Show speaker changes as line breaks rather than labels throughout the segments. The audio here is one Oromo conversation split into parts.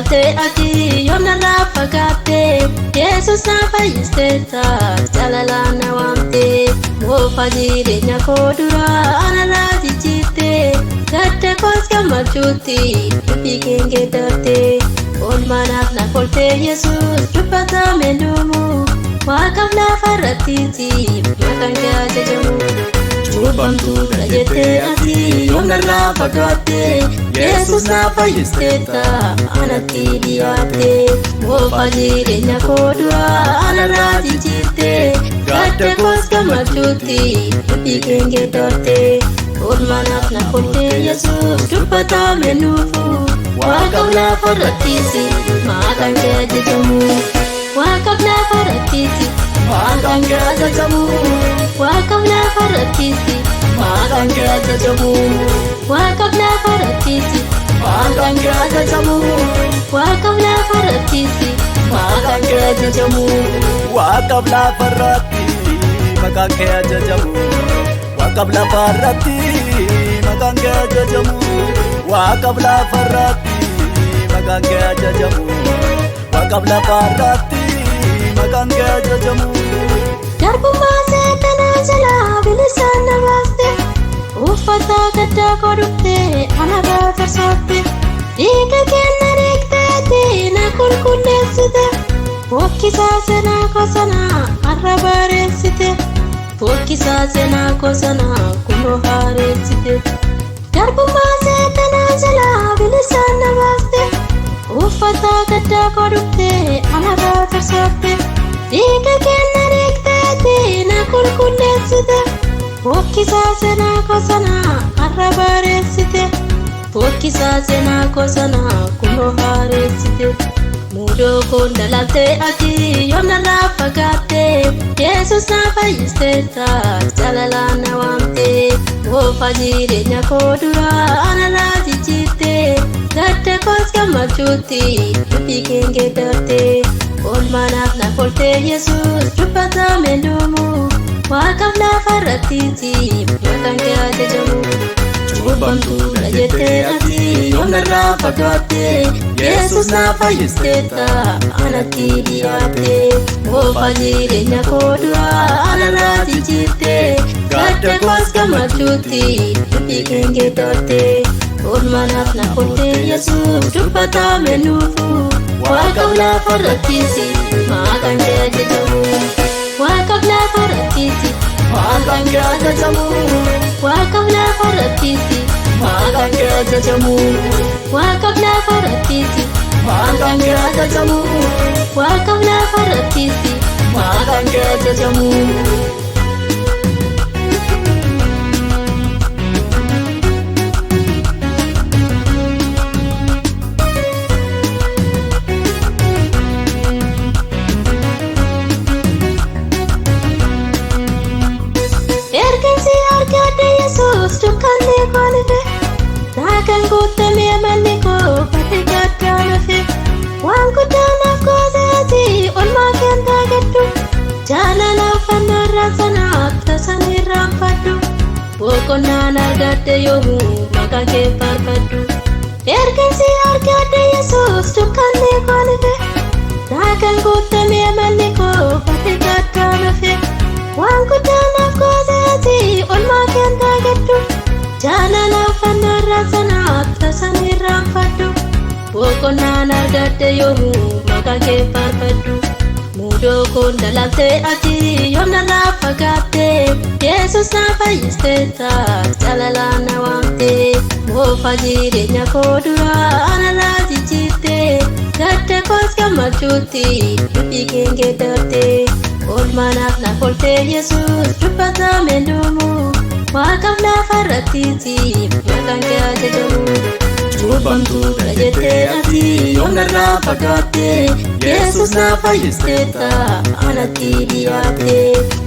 laalte ati yoomna irraa fagaatte Yesuus na fayyistetta jaalalaan na waamte moofaa jireenya koo duraa anarraa jijjiirte gadda koos gammachuutti dubbii kee geeddarte oolmaanaaf na kolte Yesuus dubbatame dhumu waaqaaf lafa irrattiiti maqaan kee ajajamu Cubbamtuudha jettee ati yoomna irraa fagaatte Yesuus na fayyistetta anatti dhiyaatte moofaa jireenya koo duraa anarraa jijjiirte gadda koos gammachuutti dubbii kee geeddarte oolmaanaaf na kolte Yesuus dubbatame dhumu waaqaaf lafa irrattiiti maqaan kee ajajamu waaqaaf lafa irrattiiti maqaan kee ajajamu waaqaaf lafa irrattiiti maqaan kee ajajamu waaqaaf lafa irrattiiti maqaan kee ajajamu waaqaaf lafa irrattiiti maqaan kee ajajamu
waaqaaf lafa irratti maqaan kee ajajamu waaqaaf lafa irratti maqaan kee ajajamu waaqaaf lafa irratti maqaan kee ajajamu waaqaaf lafa irratti maqaan kee ajajamu
Darbummaa seetanaa jalaa bilisaan na baaste uffata gaddaa koo dhuftee anarraa tarsaatte dhiiga kee na dhiqxeeti na qulqulleessite fokkisaa seenaa koo sanaa har'a bareessite fokkisaa seenaa koo sanaa kunoo haareessite Darbummaa seetanaa jalaa bilisaan na baaste uffata gaddaa koo dhuftee anarraa tarsaatte dhiiga kee na dhiqxeeti na qulqulleessite fokkisaa seenaa koo sanaa har'a bareessite fokkisaa seenaa koo sanaa kunoo haareessite muudoo koo laalte ati yoomna irraa fagaatte Yesuus na fayyistetta jaalalaan na waamte moofaa jireenya koo duraa anarraa jijjiirte gadda koos gammachuutti dubbii kee geeddarte oolmaanaaf na kolte Yesuus dubbatame dhumu waaqaaf lafa irrattiiti maqaan kee ajajamu Cubbamtuudha jettee ati yoomna irraa fagaatte Yesuus na fayyistetta anatti dhiyaatte moofaa jireenya koo duraa anarraa jijjiirte gadda koos gammachuutti dubbii kee geeddarte oolmaanaaf na kolte Yesuus dubbatame dhumu waaqaaf lafa irrattiiti maqaan kee ajajamu waaqaaf lafa irrattiiti maqaan kee ajajamu waaqaaf lafa irrattiiti maqaan kee ajajamu waaqaaf lafa irrattiiti maqaan kee ajajamu waaqaaf lafa irrattiiti maqaan kee ajajamu Erkensi argate Yesuus dukkanni koo dhufe naakan guutamee amalli koo fate gaddaa dhufe waan guddaa naaf gooteeti oolmaa kee taagadhu jaalalaaf fannarraa sanaaf tasan irraanfadhu boqonnaan argadhe yoomuu maqaa kee faarfadhu Erkensi argate Yesuus dukkanni koo dhufe naakan guutamee amalli koo fate gaddaa dhufe waan guddaa naaf gooteeti oolmaa kee taagadhu jaalalaaf fannarraa sanaaf tasan irraanfadhu boqonnaan argadhe yoomuu maqaa kee faarfadhu muudoo koo laalte ati yoomna irraa fagaatte Yesuus na fayyistetta jaalalaan na waamte moofaa jireenya koo duraa anarraa jijjiirte gadda koos gammachuutti dubbii kee geeddarte oolmaanaaf na kolte Yesuus dubbatame dhumu waaqaaf lafa irrattiiti maqaan kee ajajamu Cubbamtuudha jettee ati yoomna irraa fagaatte Yesuus na fayyistetta anatti dhiyaatte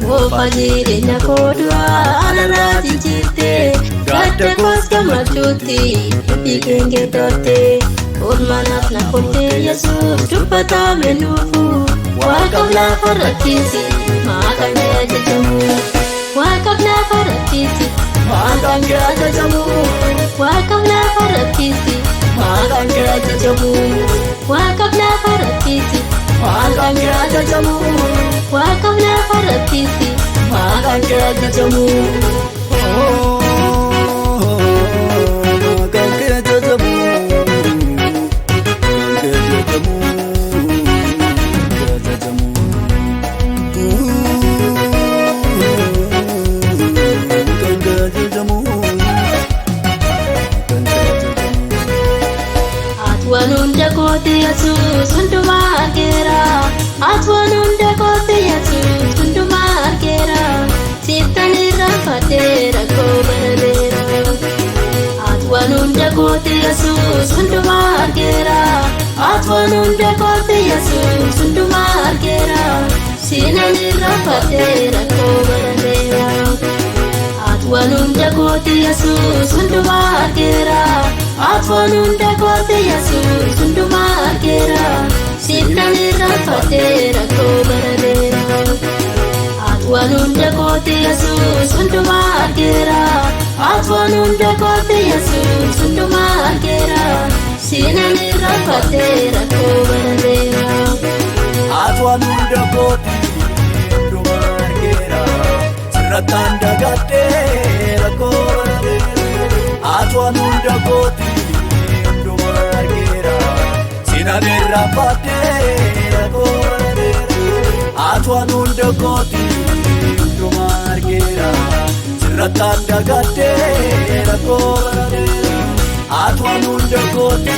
moofaa jireenya koo duraa anarraa jijjiirte gadda koos gammachuutti dubbii kee geeddarte oolmaanaaf na kolte Yesuus dubbatame dhumu waaqaaf lafa irrattiiti maqaan kee ajajamu waaqaaf lafa irrattiiti maqaan kee ajajamu waaqaaf lafa irrattiiti maqaan kee ajajamu
maqaan kee ajajamu.
Waaqaaf lafa irrattiitti
Maqaan kee ajajamu. Maqaan kee ajajamu. Maqaan kee ajajamu.
Atuan hunda kooti Yesuus hundumaa argeera. Atuan hunda kooti Yesuus hundumaa argeera. Siiftan irraanfadhee rakkoo barareera. Atuan hunda kooti Yesuus hundumaa argeera. Atuan hunda kooti Yesuus hundumaa argeera. Siinan irraanfadhee rakkoo barareera. Atuan hunda kooti Yesuus hundumaa argeera. Atuan hunda kooti Yesuus hundumaa argeera. Siiftan irraanfadhee rakkoo barareera. Atuan hunda kooti Yesuus hundumaa argeera. Atuan hunda kooti Yesuus hundumaa argeera. Siinan irraanfadhee rakkoo barareera.
Atuan hunda kooti hundumaa argeera. Sirrattaan dagadhee rakkoo barareera. Atuan hunda kooti hundumaa argeera. Siinan irraanfadhee rakkoo barareera. Atuan hunda kooti hundumaa argeera. Sirrattaan dagadhee rakkoo barareera. Atuan hunda kooti